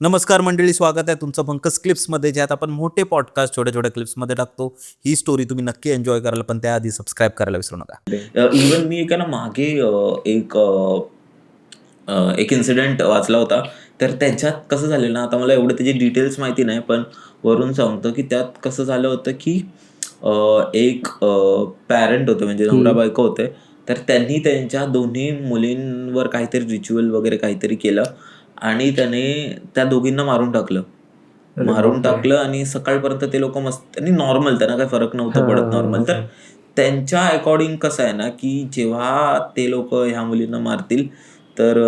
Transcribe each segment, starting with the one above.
नमस्कार मंडळी, स्वागत आहे तुमचं पंकज क्लिप्समध्ये, ज्यात आपण मोठे पॉडकास्ट छोट्या छोट्या क्लिप्समध्ये टाकतो. ही स्टोरी तुम्ही नक्की एन्जॉय कराल, पण त्याआधी सबस्क्राईब करायला विसरू नका. इवन मी एका ना मागे एक इन्सिडेंट वाचला होता. तर त्याच्यात कसं झालं ना, आता मला एवढं त्याची डिटेल्स माहिती नाही, पण वरून सांगतो की त्यात कसं झालं होतं की एक पॅरेंट होते, म्हणजे नवरा बायको होते. तर त्यांनी त्यांच्या दोन्ही मुलींवर काहीतरी रिच्युअल वगैरे काहीतरी केलं आणि त्याने त्या दोघींना मारून टाकलं आणि सकाळपर्यंत ते लोक मस्त, त्यांनी नॉर्मल, त्यांना काही फरक नव्हता पडत नॉर्मल. तर त्यांच्या अकॉर्डिंग कसं आहे ना, की जेव्हा ते लोक ह्या मुलींना मारतील तर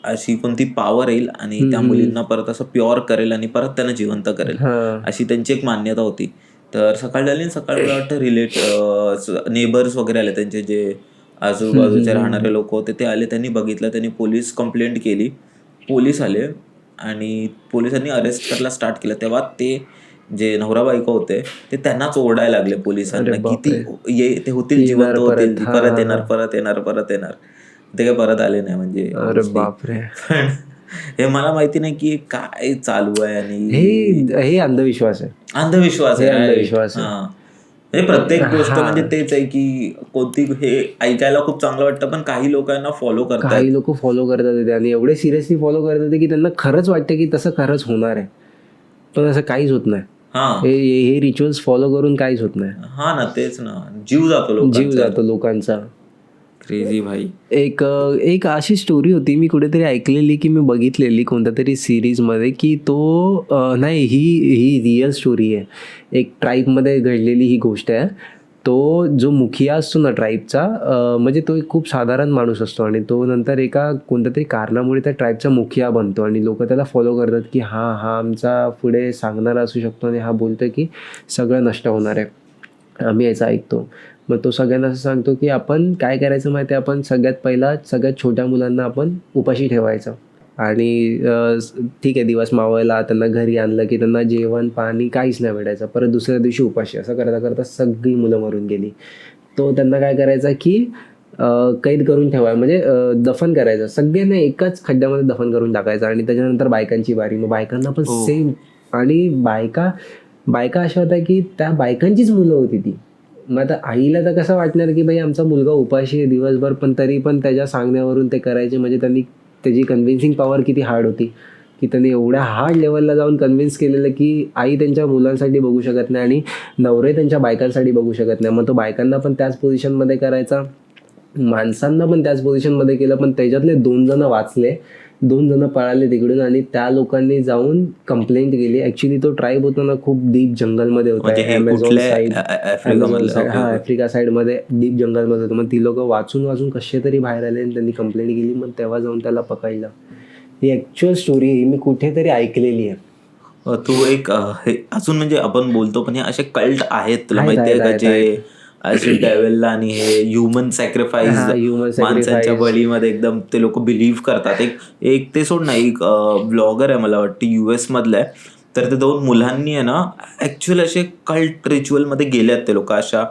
अशी कोणती पॉवर येईल आणि त्या मुलींना परत असं प्युअर करेल आणि परत त्यांना जिवंत करेल, अशी त्यांची एक मान्यता होती. तर सकाळ झाली, सकाळ मला वाटतं नेबर्स वगैरे आले, त्यांचे जे आजूबाजूचे राहणारे लोक होते ते आले, त्यांनी बघितलं, त्यांनी पोलीस कंप्लेंट केली. पोलीस आले आणि पोलिसांनी अरेस्ट करायला स्टार्ट केलं. तेव्हा ते जे नवरा बायको होते ते त्यांनाच ओरडायला लागले पोलिसांना, की ते होतील जिवंत, होतील, परत येणार. ते काय परत आले नाही. म्हणजे पण हे मला माहिती नाही की काय चालू आहे. आणि हे अंधविश्वास आहे. हे प्रत्येक गोष्ट म्हणजे तेच आहे की कोणती, हे ऐकायला खूप चांगलं वाटतं, पण काही लोकांना फॉलो करतात. काही लोक फॉलो करतात आणि एवढे सिरियसली फॉलो करतात की त्यांना खरंच वाटतं की तसं खरंच होणार आहे, पण असं काहीच होत नाही. हे रिच्युअल्स फॉलो करून काहीच होत नाही. हा ना, तेच ना, जीव जातो लोकांचा. क्रेझी भाई. एक अशी स्टोरी होती, मी कुठेतरी ऐकलेली की मी बघितलेली कोणत्या तरी सिरीजमध्ये, की तो नाही, ही रिअल स्टोरी आहे. एक ट्राईबमध्ये घडलेली ही गोष्ट आहे. तो जो मुखिया असतो ना ट्राईबचा, म्हणजे तो एक खूप साधारण माणूस असतो आणि तो नंतर एका कोणत्या तरी कारणामुळे त्या ट्राईबचा मुखिया बनतो आणि लोक त्याला फॉलो करतात की हा आमचा पुढे सांगणारा असू शकतो आणि हा बोलतो की सगळं नष्ट होणार आहे, आम्ही याचं ऐकतो. मग तो सगळ्यांना असं सांगतो की आपण काय करायचं माहिती आहे, आपण सगळ्यात छोट्या मुलांना आपण उपाशी ठेवायचं आणि ठीक आहे, दिवस मावळला, त्यांना घरी आणलं की त्यांना जेवण पाणी काहीच नाही भेटायचं, परत दुसऱ्या दिवशी उपाशी. असं करता करता सगळी मुलं मरून गेली. तो त्यांना काय करायचा की कैद करून ठेवायचं, म्हणजे दफन करायचं, सगळ्यांना एकाच खड्ड्यामध्ये दफन करून टाकायचं आणि त्याच्यानंतर बायकांची बारी. मग बायकांना पण सेम. आणि बायका अशा होत्या की त्या बायकांचीच मुलं होती ती. मग आता आईला तर कसं वाटणार की बाई आमचा मुलगा उपाशी आहे दिवसभर, पण तरी पण त्याच्या सांगण्यावरून ते करायचे. म्हणजे त्याची कन्व्हिन्सिंग पॉवर किती हार्ड होती की त्यांनी एवढ्या हार्ड लेवलला जाऊन कन्व्हिन्स केलेलं की आई त्यांच्या मुलांसाठी बघू शकत नाही आणि नवरे त्यांच्या बायकांसाठी बघू शकत नाही. मग तो बायकांना पण त्याच पोझिशनमध्ये करायचा, माणसांना पण त्याच पोझिशनमध्ये केलं, पण त्याच्यातले 2 जण वाचले, 2 जण पळाले तिकडून आणि त्या लोकांनी जाऊन कंप्लेंट केली. ऍक्च्युली तो ट्राईब होता ना, खूप डीप जंगलमध्ये होता, आफ्रिका साईडमध्ये डीप जंगलमध्ये होतं. मग ती लोक वाचून कसे तरी बाहेर आले आणि त्यांनी कंप्लेंट केली. मग तेव्हा जाऊन त्याला पकडलं. ही ऍक्च्युअल स्टोरी ही मी कुठेतरी ऐकलेली आहे. तू एक अजून म्हणजे आपण बोलतो, पण हे असे कल्ट आहेत, तुला माहिती आहे का, जे असे डेव्हिलला आणि हे ह्युमन सॅक्रिफाईस, माणसांच्या बळीमध्ये एकदम ते लोक बिलीव्ह करतात. एक ते सोड ना, एक ब्लॉगर आहे, मला वाटतं US मधला आहे. तर ते 2 मुलांनी आहे ना ऍक्च्युअल असे कल्ट रिच्युअलमध्ये गेल्यात ते लोक, अशा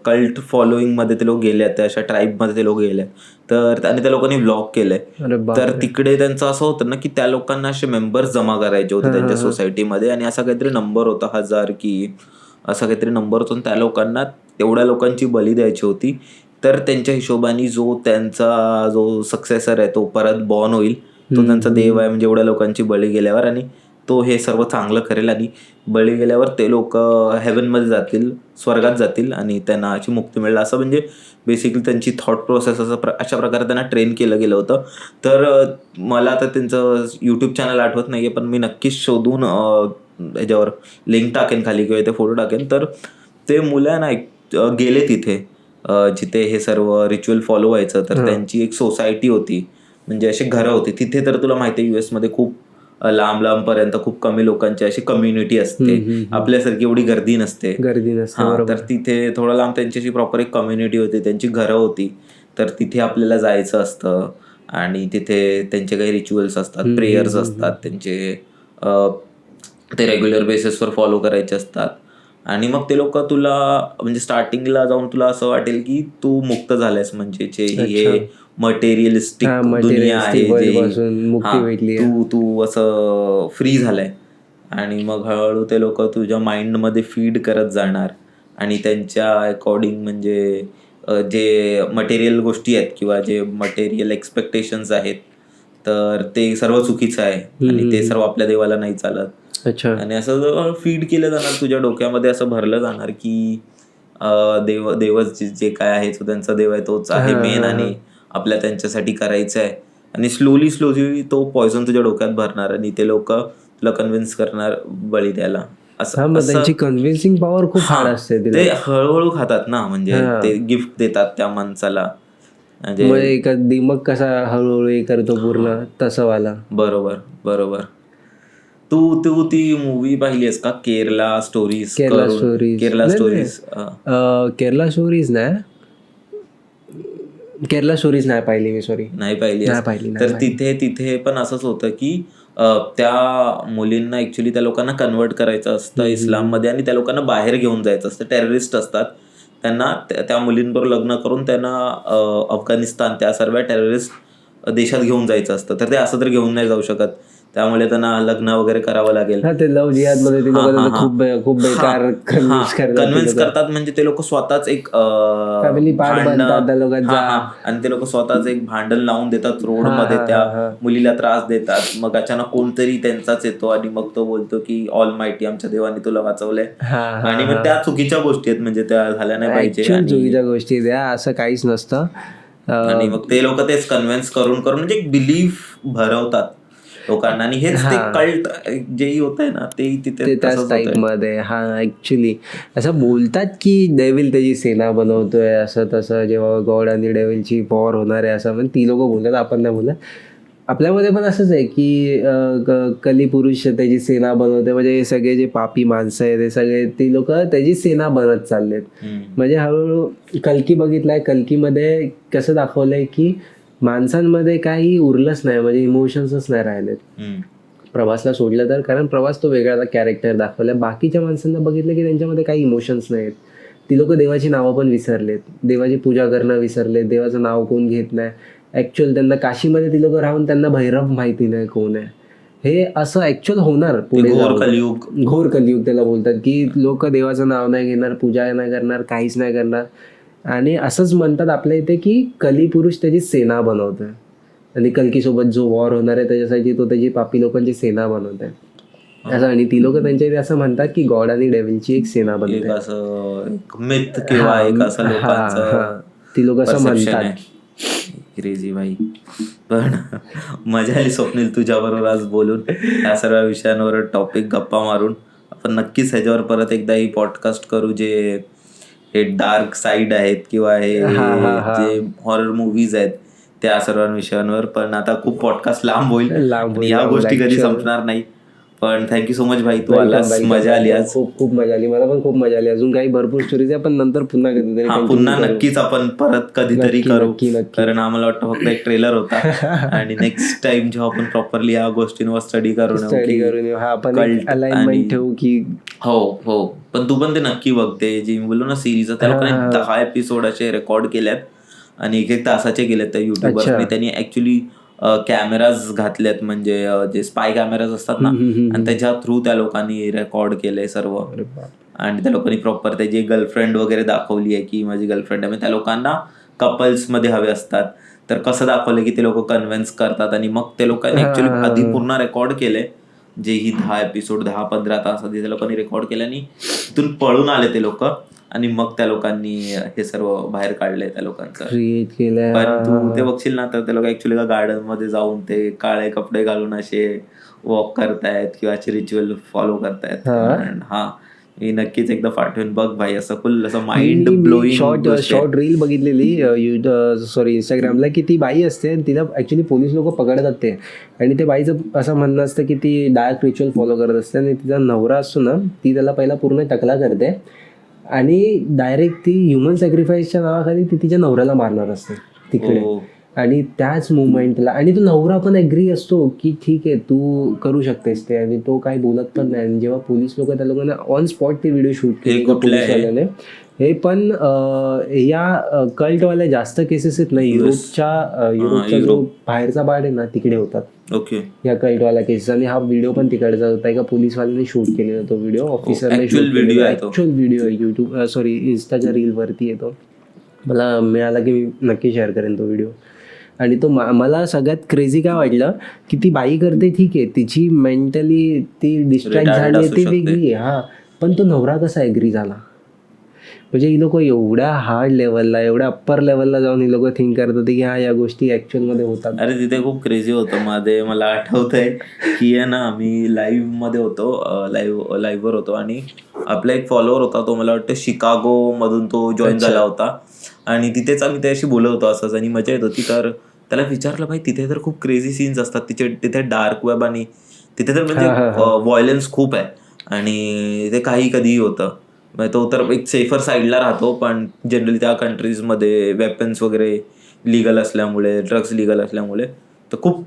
कल्ट फॉलोईंगमध्ये ते लोक गेल्यात, अशा ट्राईबमध्ये ते लोक गेले. तर आणि त्या लोकांनी ब्लॉग केलंय. तर तिकडे त्यांचं असं होतं ना की त्या लोकांना असे मेंबर्स जमा करायचे होते त्यांच्या सोसायटीमध्ये, आणि असा काहीतरी नंबर होता, 1000 की असा काहीतरी नंबर होता. त्या लोकांना तेवढ्या लोकांची बली द्यायची होती. तर त्यांच्या हिशोबाने त्यांचा जो सक्सेसर आहे तो परत बॉर्न होईल, तो त्यांचा देव आहे, म्हणजे एवढ्या लोकांची बळी गेल्यावर, आणि तो हे सर्व चांगलं करेल आणि बळी गेल्यावर ते लोक हेवनमध्ये जातील, स्वर्गात जातील आणि त्यांना अशी मुक्ती मिळेल. असं म्हणजे बेसिकली त्यांची थॉट प्रोसेस अशा प्रकारे त्यांना ट्रेन केलं गेलं होतं. तर मला आता त्यांचं यूट्यूब चॅनल आठवत नाहीये, पण मी नक्कीच शोधून ह्याच्यावर लिंक टाकेन खाली किंवा इथे फोटो टाकेन. तर ते मुलं ना गेले तिथे, जिथे हे सर्व रिच्युअल फॉलो व्हायचं. तर त्यांची एक सोसायटी होती, म्हणजे अशी घरं होती तिथे. तर तुला माहिती आहे US मध्ये खूप लांब पर्यंत खूप कमी लोकांची अशी कम्युनिटी असते, आपल्यासारखी एवढी गर्दी नसते. तर तिथे थोडं लांब त्यांची प्रॉपर एक कम्युनिटी होती, त्यांची घरं होती. तर तिथे आपल्याला जायचं असतं आणि तिथे त्यांचे काही रिच्युअल्स असतात, प्रेयर्स असतात त्यांचे, ते रेग्युलर बेसिसवर फॉलो करायचे असतात. आणि मग ते लोक तुला म्हणजे स्टार्टिंगला जाऊन तुला असं वाटेल की तू मुक्त झालायस, म्हणजे हे मटेरियलिस्टिक दुनिया आहे मुक्ती भेटली तू असं फ्री झालाय आणि मग हळूहळू ते लोक तुझ्या माइंडमध्ये फीड करत जाणार आणि त्यांच्या अकॉर्डिंग म्हणजे जे मटेरियल गोष्टी आहेत किंवा जे मटेरियल एक्सपेक्टेशन्स आहेत तर ते सर्व चुकीचं आहे आणि ते सर्व आपल्या देवाला नाही चालत. आणि असं फीड केलं जाणार तुझ्या डोक्यामध्ये, असं भरलं जाणार की देवच जे काय आहे तो त्यांचा देव आहे, तोच आहे मेन आणि आपल्या त्यांच्यासाठी करायचं आहे. आणि स्लोली तो पॉइझन तुझ्या डोक्यात भरणार आणि ते लोक तुला कन्व्हिन्स करणार बळी द्यायला. त्यांची कन्व्हिन्सिंग पॉवर खूप हार्ड असते. ते हळूहळू खातात ना, म्हणजे ते गिफ्ट देतात त्या माणसाला, म्हणजे दिमाग कसा हळूहळू हे करतो पूर्ण तसं वाला. बरोबर बरोबर. तू ती मूवी पाहिली आहेस का, केरला स्टोरीज? केरला स्टोरीज नाही पाहिली मी, सॉरी नाही पाहिली. तर तिथे पण असंच होतं की त्या मुलींना ऍक्च्युली त्या लोकांना कन्वर्ट करायचं असतं इस्लाममध्ये आणि त्या लोकांना बाहेर घेऊन जायचं असतं. टेररिस्ट असतात, त्यांना त्या मुलींबरोबर लग्न करून त्यांना अफगाणिस्तान त्या सर्व टेररिस्ट देशात घेऊन जायचं असतं. तर ते असं तर घेऊन नाही जाऊ शकत, त्यामुळे त्यांना लग्न वगैरे करावं लागेल. ते लव्ह जिहाद मध्ये खूप बेकार कन्व्हिन्स करतात. म्हणजे ते लोक स्वतःच एक फॅमिली पार्ट बनतात आणि ते लोक स्वतःच एक भांडण लावून देतात रोड मध्ये, त्या मुलीला त्रास देतात. मग अचानक कोणतरी त्यांचाच येतो आणि मग तो बोलतो की ऑल माइटी, आमच्या देवाने तुला वाचवलंय. आणि मग त्या चुकीच्या गोष्टी आहेत, म्हणजे त्या झाल्या नाही पाहिजे. चुकीच्या गोष्टी द्या, असं काहीच नसतं. आणि मग ते लोक तेच कन्व्हिन्स करून म्हणजे एक बिलीफ भरवतात लोकांना. आणि हेच ते कल्ट जेही होत आहे ना, ते तिथे त्याच टाईप मध्ये. ऍक्च्युली असं बोलतात की डेव्हिल त्याची सेना बनवतोय असं तसं, जेव्हा गॉड आणि डेव्हिलची वॉर होणार आहे असं, ती लोक बोलतात, आपण नाही बोलत. आपल्यामध्ये पण असंच आहे की कलिपुरुष त्याची सेना बनवते, म्हणजे हे सगळे जे पापी माणसं आहेत ते सगळे ती लोक त्याची सेना बनत चाललेत. म्हणजे हळूहळू कल्की बघितलाय, कल्कीमध्ये कसं दाखवलंय की माणसांमध्ये काही उरलंच नाही, म्हणजे इमोशन्सच नाही राहिलेत. प्रभासला सोडलं तर, कारण प्रभास तो वेगळा कॅरेक्टर दाखवलाय. बाकीच्या माणसांना बघितलं की त्यांच्यामध्ये काही इमोशन्स नाहीत. ती लोक देवाची नावं पण विसरलेत, देवाची पूजा करणं विसरलेत, देवाचं नाव कोण घेत नाही. ऍक्च्युअल त्यांना काशीमध्ये ती लोक राहून त्यांना भैरव माहिती नाही कोण आहे. हे असं ऍक्च्युअल होणार पुढे, घोर कलियुग त्याला बोलतात, की लोक देवाचं नाव नाही घेणार, पूजा नाही करणार, काहीच नाही करणार. आणि असंच म्हणतात आपल्या इथे की कलिपुरुष त्याची सेना बनवतोय आणि कल्कीसोबत जो वॉर होणार आहे त्याच्यासाठी तो त्याची पापी लोकांची सेना बनवत आहे असं. आणि ती लोक त्यांच्या इथे असं म्हणतात की गॉड आणि डेव्हिलची एक सेना बनते, ती लोक असं म्हणतात. क्रेझी भाई. पण मजा आली स्वप्नील तुझ्याबरोबर आज बोलून, या सर्व विषयांवर टॉपिक गप्पा मारून. आपण नक्कीच ह्याच्यावर परत एकदा ही पॉडकास्ट करू, जे हे डार्क साईड आहेत किंवा हे जे हॉरर मूवीज आहेत त्या सर्व विषयांवर. पण आता खूप पॉडकास्ट लांब होईल, या गोष्टी कधी संपणार नाही. पण थँक्यू सो मच भाई, तू आलास, मजा आली आज. खूप मजा आली, मला पण खूप मजा आली. अजून काही भरपूर स्टोरीज आहे, पण नंतर पुन्हा कधीतरी पुन्हा नक्कीच आपण परत कधीतरी करू. कारण आम्हाला वाटतं फक्त एक ट्रेलर होता आणि नेक्स्ट टाइम जेव्हा आपण प्रॉपरली या गोष्टींवर स्टडी करून अलाइनमेंट ठेवू की हो. पण तू पण ते नक्की बघते, जे मी बोललो ना सिरीज, त्या लोकांनी 10 एपिसोड असे रेकॉर्ड केल्यात आणि 1-1 तासाचे केलेत त्या युट्यूबर्सनी. त्यांनी ऍक्च्युली कॅमेराज घातलेत, म्हणजे जे स्पाय कॅमेराज असतात ना, आणि त्याच्या थ्रू त्या लोकांनी रेकॉर्ड केलंय सर्व. आणि त्या लोकांनी प्रॉपर त्याची गर्लफ्रेंड वगैरे दाखवली आहे की माझी गर्लफ्रेंड आहे. त्या लोकांना कपल्स मध्ये हवे असतात, तर कसं दाखवलं की ते लोक कन्व्हिन्स करतात. आणि मग ते लोकांनी ऍक्च्युली आधी पूर्ण रेकॉर्ड केले, जे ही 10 एपिसोड 10-15 तास आधी त्या लोकांनी रेकॉर्ड केले आणि तिथून पळून आले ते लोक. आणि मग त्या लोकांनी हे सर्व बाहेर काढलंय त्या लोकांचं क्रिएट केलंय. पण तू ते बघशील ना, तर ते लोक ऍक्च्युली गार्डन मध्ये जाऊन ते काळे कपडे घालून असे वॉक करतायत किंवा असे रिच्युअल फॉलो करतायत. मी नक्कीच एकदा पाठवून बघ भाई, असं फुल असं माइंड ब्लोईंग शॉर्ट रील बघितलेली इंस्टाग्रामला, की ती बाई असते आणि तिला ऍक्च्युली पोलीस लोक पकडतात ते. आणि ते बाईचं असं म्हणणं असतं की ती डार्क रिच्युअल फॉलो करत असते आणि तिचा नवरा असतो ना, ती त्याला पहिला पूर्ण टकला करते आणि डायरेक्ट ती ह्युमन सॅक्रिफाईसच्या नावाखाली ती तिच्या नवऱ्याला मारणार असते तिकडे. आणि त्याच मुवमेंटला, आणि तो नवरा पण ॲग्री असतो की ठीक आहे तू करू शकतेस ते, आणि तो काही बोलत पण नाही. आणि जेव्हा पोलीस लोक त्या लोकांना ऑन स्पॉट ते व्हिडिओ शूट केले पोलीसवाल्याने, हे पण या कल्टवाल्या जास्त केसेस आहेत ना युरोपचा जो बाहेरचा पार्ट आहे ना तिकडे होतात ओके. या कल्टवाल्या केसेस. आणि हा व्हिडिओ पण तिकडचा होता, एका पोलिसवाल्याने शूट केलेला तो व्हिडिओ, ऑफिसरने शूट केलेला. ऍक्च्युअल व्हिडिओ आहे, युट्यूब इन्स्टाच्या रीलवरती येतो. मला मिळाला की मी नक्की शेअर करेन तो व्हिडिओ. आणि तो मला सगळ्यात क्रेझी काय वाटलं की ती बाई करते ठीक आहे, तिची मेंटली ती डिस्ट्रॅक्ट झाली ती वेगळी आहे, हा, पण तो नवरा कसा ॲग्री झाला. म्हणजे ही लोक एवढ्या हार्ड लेवलला, एवढ्या अप्पर लेवलला जाऊन ही लोक थिंक करत होते की हा या गोष्टी ऍक्च्युअल मध्ये होतात. अरे तिथे खूप क्रेझी होतं मध्ये. मला आठवतंय की आहे ना, आम्ही लाईव्ह मध्ये होतो, लाईव्हवर होतो आणि आपला एक फॉलोअर होता, तो मला वाटतं शिकागो मधून तो जॉईन झाला होता आणि तिथेच आम्ही त्याशी बोलत होतो असंच आणि मजा येत होती. तर त्याला विचारलं, भाई तिथे तर खूप क्रेझी सीन्स असतात, तिथे डार्क वेब आणि तिथे तर म्हणजे व्हायलन्स खूप आहे आणि ते काही कधीही होतं. तो तर एक सेफर साईडला राहतो, पण जनरली त्या कंट्रीजमध्ये वेपन्स वगैरे लिगल असल्यामुळे, ड्रग्स लिगल असल्यामुळे तर खूप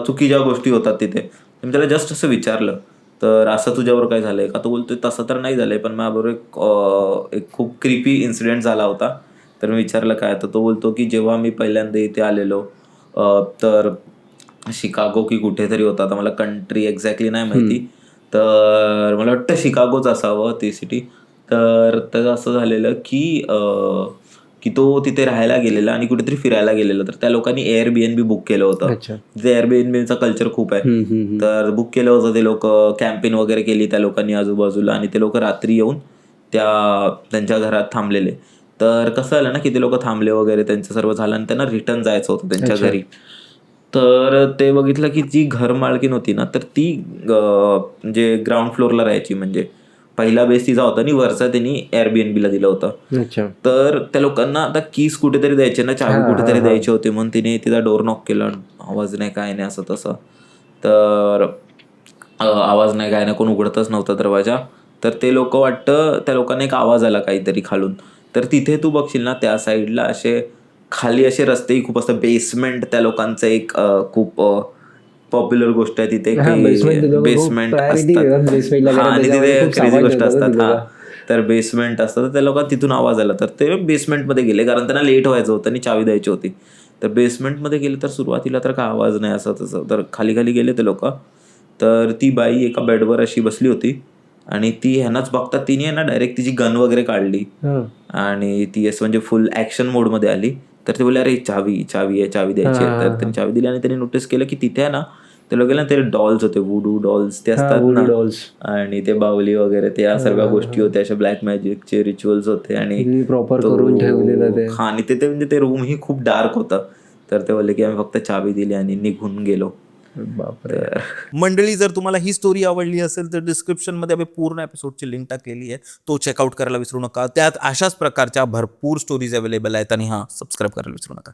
चुकीच्या गोष्टी होतात तिथे. मी त्याला जस्ट असं विचारलं, तर असं तुझ्यावर काय झालंय का? तो बोलतोय तसं तर नाही झालंय, पण माझ्याबरोबर एक खूप क्रिपी इन्सिडेंट झाला होता. तर मी विचारलं काय, तर तो बोलतो की जेव्हा मी पहिल्यांदा इथे आलेलो तर शिकागो की कुठेतरी होता, आता मला कंट्री एक्झॅक्टली नाही माहिती, तर मला वाटतं शिकागोच असावं ती सिटी. तर त्याचं असं झालेलं की तो तिथे राहायला गेलेला आणि कुठेतरी फिरायला गेलेला. तर त्या लोकांनी एअरबीएनबी बुक केलं होतं. तिथे एअरबीएनबीचा कल्चर खूप आहे. तर बुक केलं होतं ते लोक, कॅम्पिंग वगैरे केली त्या लोकांनी आजूबाजूला आणि ते लोक रात्री येऊन त्यांच्या घरात थांबलेले. तर कसं झालं ना की ते लोक थांबले वगैरे, त्यांचं सर्व झालं आणि त्यांना रिटर्न जायचं होतं त्यांच्या घरी. तर ते बघितलं की जी घर मालकीन होती ना, तर ती म्हणजे ग्राउंड फ्लोअरला राहायची, म्हणजे पहिला बेस तिचा होता आणि वरचा त्यांनी एअरबीएनबीला दिलं होतं. तर त्या लोकांना आता कीज कुठेतरी द्यायचे ना, चावी कुठेतरी द्यायचे होते, म्हणून तिने तिचा डोर नॉक केला. आवाज नाही काय नाही असं तसं, तर आवाज नाही काय नाही, कोण उघडतच नव्हता दरवाजा. तर ते लोक वाटतं त्या लोकांना एक आवाज आला काहीतरी खालून. तर तिथे तू बघशील ना त्या साईडला असे खाली असे रस्तेही खूप असतात. बेसमेंट त्या लोकांचं एक खूप पॉप्युलर गोष्ट आहे तिथे, बेसमेंट असतात आणि तिथे क्रेझी गोष्ट असतात. हा, तर बेसमेंट असतं, तर त्या लोकांना तिथून आवाज आला. तर ते बेसमेंटमध्ये गेले, कारण त्यांना लेट व्हायचं होतं आणि चावी द्यायची होती. तर बेसमेंटमध्ये गेले, तर सुरुवातीला तर काय आवाज नाही असं तसं. तर खाली खाली गेले ते लोक. तर ती बाई एका बेडवर अशी बसली होती आणि ती ह्यांनाच बघतात, तिने आहे ना डायरेक्ट तिची गन वगैरे काढली आणि ती असं म्हणजे फुल ऍक्शन मोडमध्ये आली. तर ते बोलले, अरे चावी आहे, चावी द्यायची आहे. तर त्यांनी चावी दिली आणि त्यांनी नोटीस केलं की तिथे आहे ना ते लोकांना ते डॉल्स होते, वुडू डॉल्स ते असतात ना, आणि ते बावली वगैरे त्या सर्व गोष्टी होत्या, अशा ब्लॅक मॅजिकचे रिच्युअल्स होते आणि प्रॉपर करून ठेवलेलं ते. हा, आणि ते म्हणजे ते रूम ही खूप डार्क होतं. तर ते बोलले की आम्ही फक्त चावी दिली आणि निघून गेलो. मंडळी, जर तुम्हाला ही स्टोरी आवडली असेल तर डिस्क्रिप्शन मध्ये आम्ही पूर्ण एपिसोडची लिंक टाकलेली आहे, तो चेकआउट करायला विसरू नका. त्यात अशाच प्रकारच्या भरपूर स्टोरीज अवेलेबल आहेत आणि सबस्क्राईब करायला विसरू नका.